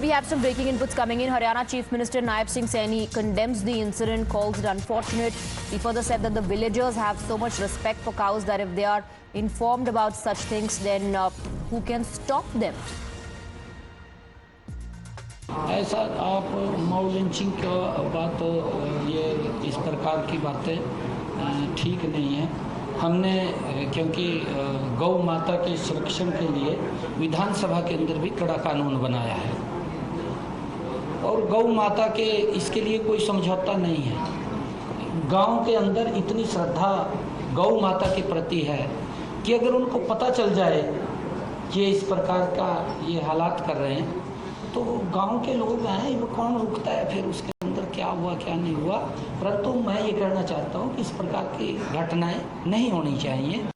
We have some breaking inputs coming in. Haryana Chief Minister Naib Singh Saini condemns the incident, calls it unfortunate. He further said that the villagers have so much respect for cows that if they are informed about such things, then who can stop them? ऐसा आप Maui lynching का बात ये इस प्रकार की बातें ठीक नहीं है। हमने क्योंकि गौ माता के संरक्षण के लिए विधानसभा के अंदर भी कड़ा कानून बनाया है और गौ माता के इसके लिए कोई समझौता नहीं है। गांव के अंदर इतनी श्रद्धा गौ माता के प्रति है कि अगर उनको पता चल जाए कि इस प्रकार का ये हालात कर रहे हैं तो गांव के लोग हैं, वो कौन रुकता है फिर उसके अंदर क्या हुआ क्या नहीं हुआ। परंतु मैं ये कहना चाहता हूँ कि इस प्रकार की घटनाएं नहीं होनी चाहिए।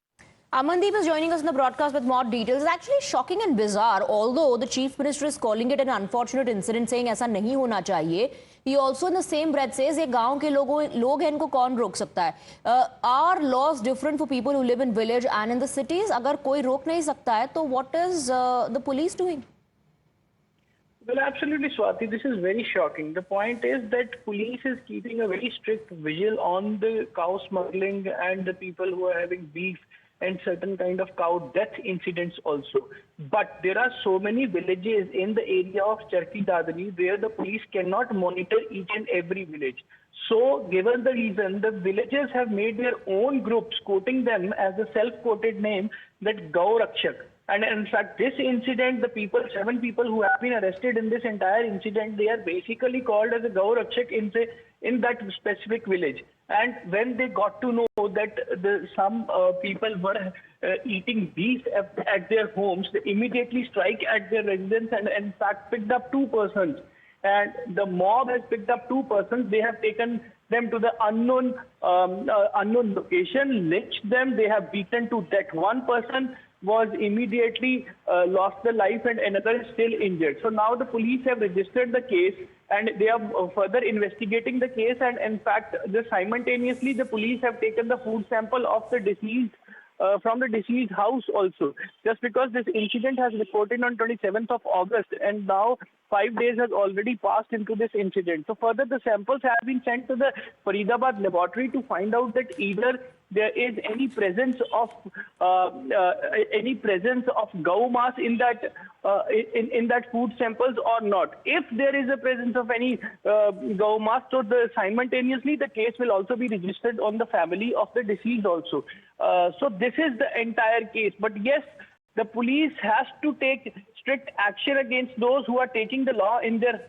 Amandeep is joining us in the broadcast with more details. It's actually shocking and bizarre, although the Chief Minister is calling it an unfortunate incident, saying ऐसा नहीं होना चाहिए. He also in the same breath says ये गांव के लोग हैं, इनको कौन रोक सकता है? Are laws different for people who live in village and in the cities? अगर कोई रोक नहीं सकता है तो what is the police doing? Well, absolutely, Swati. This is very shocking. The point is that police is keeping a very strict vigil on the cow smuggling and the people who are having beef and certain kind of cow death incidents also. But there are so many villages in the area of Charki Dadri where the police cannot monitor each and every village. So, given the reason, the villagers have made their own groups, quoting them as a self-quoted name, that Gau Rakshak. And in fact, this incident, the 7 people who have been arrested in this entire incident, they are basically called as a Gau Rakshak in that specific village. And when they got to know that some people were eating beef at their homes, they immediately strike at their residence and in fact picked up 2 persons. And the mob has picked up 2 persons. They have taken them to the unknown location, lynched them. They have beaten to death. 1 person was immediately lost their life and another is still injured. So now the police have registered the case and they are further investigating the case, and in fact simultaneously the police have taken the food sample of the deceased from the deceased house also, just because this incident has reported on 27th of August and now 5 days has already passed into this incident. So further the samples have been sent to the Faridabad laboratory to find out that either there is any presence of gau mass in that food samples or not. If there is a presence of any gau mass, so simultaneously the case will also be registered on the family of the deceased also. So this is the entire case. But yes, the police has to take strict action against those who are taking the law in their